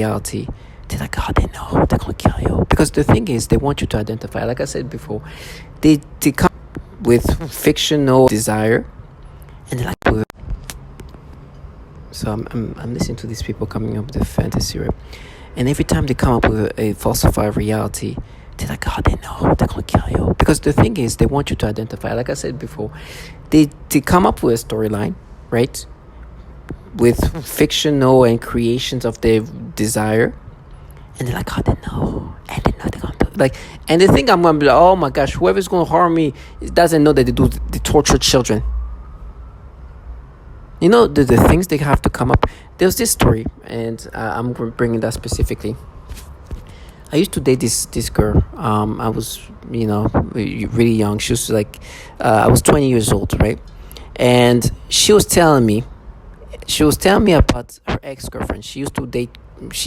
reality, they're like, oh, they know they're gonna kill you. Because the thing is, they want you to identify. Like I said before, they come with fictional desire, and they're like, so I'm listening to these people coming up with the fantasy, right? And every time they come up with a falsified reality, they're like, oh, they know they're gonna kill you. Because the thing is, they want you to identify. Like I said before, they come up with a storyline, right? With fictional and creations of their desire, and they're like, oh, they know, and they know they're gonna do it. Like, and they think I'm gonna be like, oh my gosh, whoever's gonna harm me doesn't know that they torture children. You know, the things they have to come up. There's this story, and I'm bringing that specifically. I used to date this girl. I was, really young. She was like, I was 20 years old, right? And she was telling me about her ex-girlfriend. She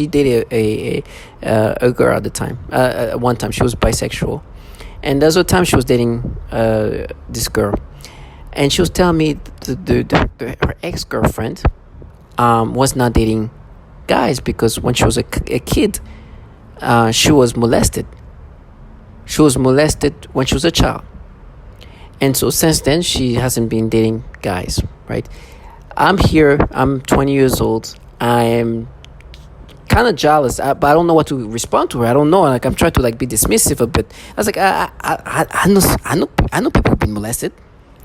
dated a girl at the time. One time she was bisexual, and there was a time she was dating this girl. And she was telling me her ex-girlfriend was not dating guys because when she was a kid, she was molested. She was molested when she was a child. And so since then, she hasn't been dating guys, right? I'm here. I'm 20 years old. I'm kind of jealous, but I don't know what to respond to her. I don't know. Like, I'm trying to be dismissive a bit. I was like, I know people who've been molested.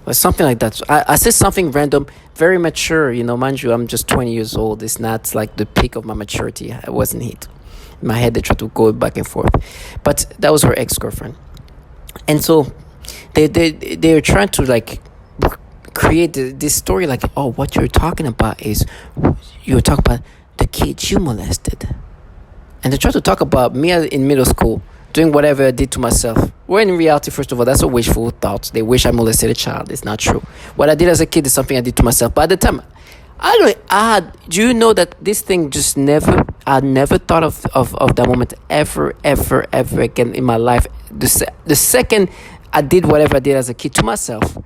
Or something like that. So I said something random, very mature, mind you, I'm just 20 years old. It's not like the peak of my maturity. I wasn't hit. In my head, they tried to go back and forth. But that was her ex-girlfriend. And so they're trying to create this story like, oh, what you're talking about is, you're talking about the kids you molested. And they try to talk about me in middle school, doing whatever I did to myself. Well, in reality, first of all, that's a wishful thought. They wish I molested a child. It's not true. What I did as a kid is something I did to myself. But at the time, do you know that this thing I never thought of that moment ever again in my life. The second I did whatever I did as a kid to myself,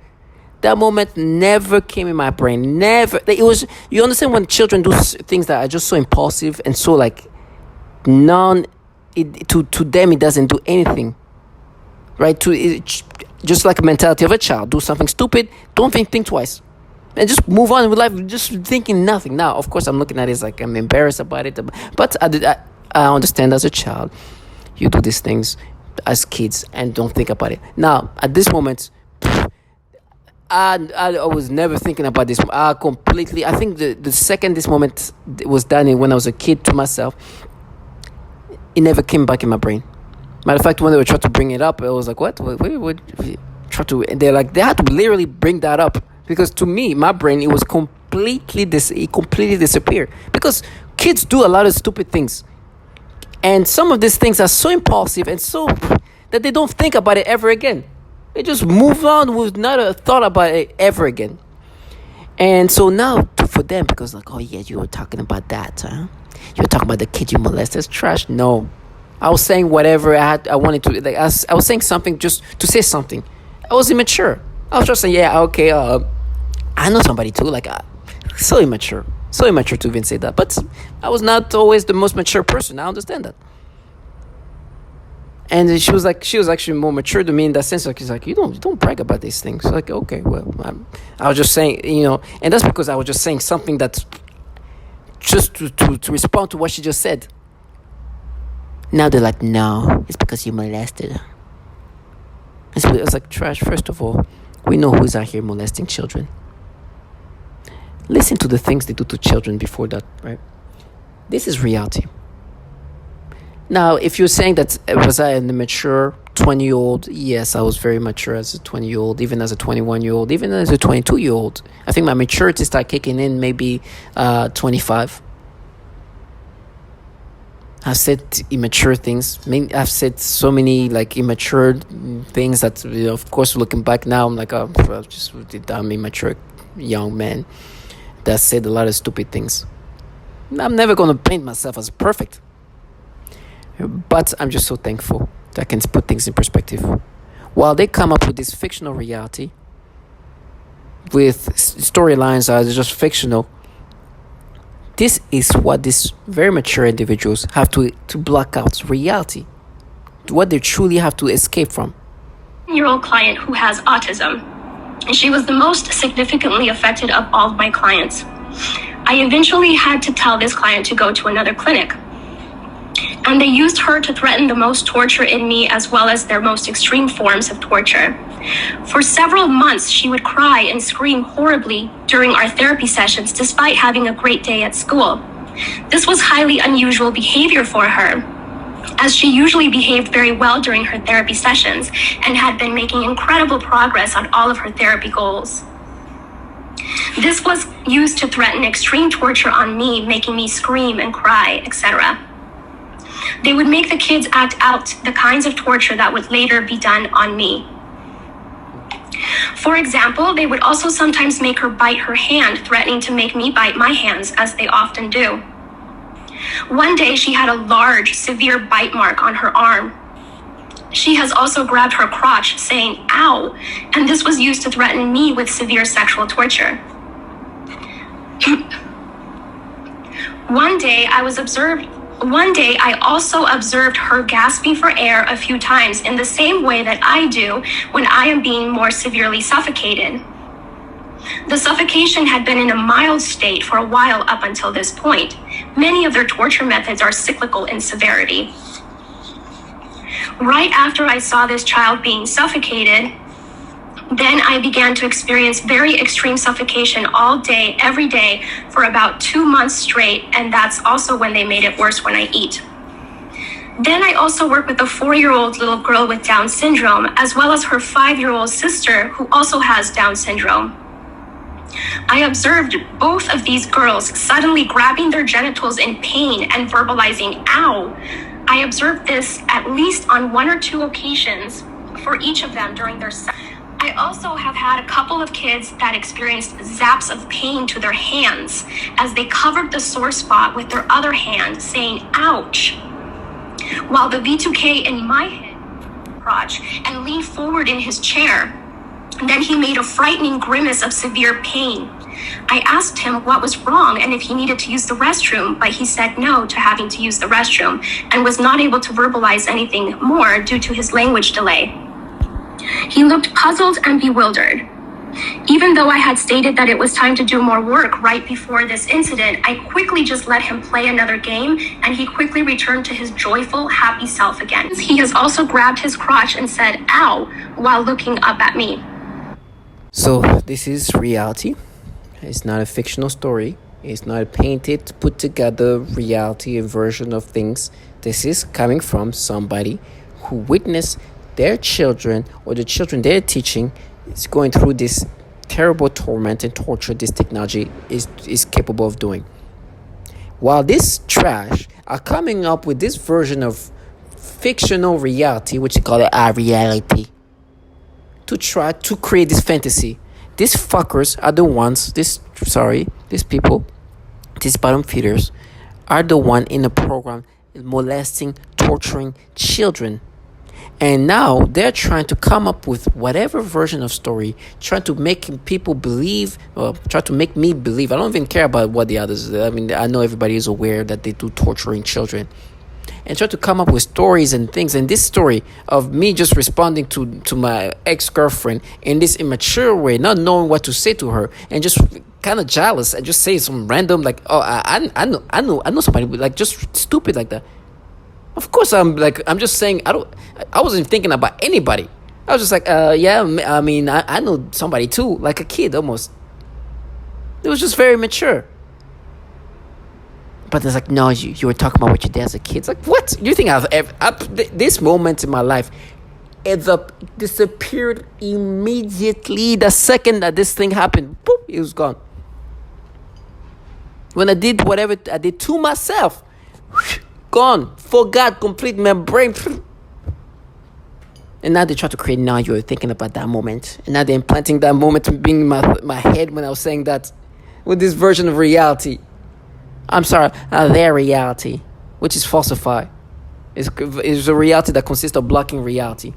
that moment never came in my brain. Never. It was, you understand when children do things that are just so impulsive and so to them it doesn't do anything, right? Just like a mentality of a child. Do something stupid, don't think twice, and just move on with life, just thinking nothing. Now, of course, I'm looking at it as like I'm embarrassed about it, but I understand as a child, you do these things as kids and don't think about it. Now, at this moment, I was never thinking about this. I think the second this moment was done when I was a kid to myself, it never came back in my brain. Matter of fact, when they were trying to bring it up, I was like, what? Try to, and they had to literally bring that up. Because to me, my brain, it was completely disappeared. Because kids do a lot of stupid things. And some of these things are so impulsive and so that they don't think about it ever again. They just move on with not a thought about it ever again. And so now, for them, because oh yeah, you were talking about that, huh? You were talking about the kid you molested. It's trash. No. I was saying whatever I wanted to. I was saying something just to say something. I was immature. I was just saying, yeah, okay, I know somebody too. So immature to even say that. But I was not always the most mature person. I understand that. And she was actually more mature than me in that sense. She's like, you don't brag about these things. Like, okay, well, I was just saying, and that's because I was just saying something that's just to respond to what she just said. Now they're like, no, it's because you molested. It's like trash. First of all, we know who's out here molesting children. Listen to the things they do to children before that, right? This is reality. Now, if you're saying that was I a mature 20-year-old, yes, I was very mature as a 20-year-old, even as a 21-year-old, even as a 22-year-old. I think my maturity started kicking in maybe 25. I've said immature things. I've said so many immature things that, of course, looking back now, I'm like, oh, I'm immature young man that said a lot of stupid things. I'm never going to paint myself as perfect. But I'm just so thankful that I can put things in perspective. While they come up with this fictional reality, with storylines that are just fictional, This is what these very mature individuals have to block out reality, what they truly have to escape from. Year old client who has autism. And she was the most significantly affected of all of my clients. I eventually had to tell this client to go to another clinic. And they used her to threaten the most torture in me, as well as their most extreme forms of torture. For several months, she would cry and scream horribly during our therapy sessions, despite having a great day at school. This was highly unusual behavior for her, as she usually behaved very well during her therapy sessions and had been making incredible progress on all of her therapy goals. This was used to threaten extreme torture on me, making me scream and cry, etc. They would make the kids act out the kinds of torture that would later be done on me. For example, they would also sometimes make her bite her hand, threatening to make me bite my hands, as they often do. One day, she had a large, severe bite mark on her arm. She has also grabbed her crotch, saying, "Ow," and this was used to threaten me with severe sexual torture. One day, I also observed her gasping for air a few times in the same way that I do when I am being more severely suffocated. The suffocation had been in a mild state for a while up until this point. Many of their torture methods are cyclical in severity. Right after I saw this child being suffocated, then I began to experience very extreme suffocation all day, every day, for about 2 months straight, and that's also when they made it worse when I eat. Then I also work with a 4-year-old little girl with Down syndrome, as well as her 5-year-old sister who also has Down syndrome. I observed both of these girls suddenly grabbing their genitals in pain and verbalizing, "Ow." I observed this at least on 1 or 2 occasions for each of them during their I also have had a couple of kids that experienced zaps of pain to their hands as they covered the sore spot with their other hand, saying, "Ouch," while the V2K in my head crotch and leaned forward in his chair. Then he made a frightening grimace of severe pain. I asked him what was wrong and if he needed to use the restroom, but he said no to having to use the restroom and was not able to verbalize anything more due to his language delay. He looked puzzled and bewildered. Even though I had stated that it was time to do more work right before this incident, I quickly just let him play another game, and he quickly returned to his joyful, happy self again. He has also grabbed his crotch and said, "Ow," while looking up at me. So this is reality. It's not a fictional story. It's not a painted, put together reality and version of things. This is coming from somebody who witnessed their children or the children they're teaching is going through this terrible torment and torture this technology is capable of doing. While this trash are coming up with this version of fictional reality, which they call it a reality, to try to create this fantasy. These fuckers are the ones, these people, these bottom feeders, are the one in the program molesting, torturing children. And now they're trying to come up with whatever version of story, trying to make people believe, or try to make me believe. I don't even care about what the others. I mean, I know everybody is aware that they do torturing children. And try to come up with stories and things. And this story of me just responding to my ex-girlfriend in this immature way, not knowing what to say to her, and just kind of jealous, and just say some random like, "Oh, I know somebody," like just stupid like that. Of course, I'm just saying, I wasn't thinking about anybody. I was just like, yeah, I mean, I know somebody too, like a kid almost. It was just very mature. But it's like, no, you were talking about what you did as a kid. It's like, what? You think this moment in my life, it disappeared immediately. The second that this thing happened, boop, it was gone. When I did whatever I did to myself, gone, forgot, complete my brain. And now they try to create, now you're thinking about that moment. And now they're implanting that moment to being in my head when I was saying that with this version of reality. I'm sorry, their reality, which is falsified. Is a reality that consists of blocking reality.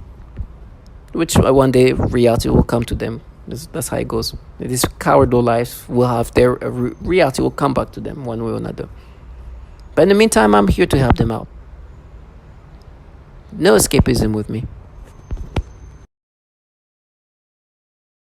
Which one day reality will come to them. That's how it goes. These cowardly lives will have their reality will come back to them one way or another. But in the meantime, I'm here to help them out. No escapism with me.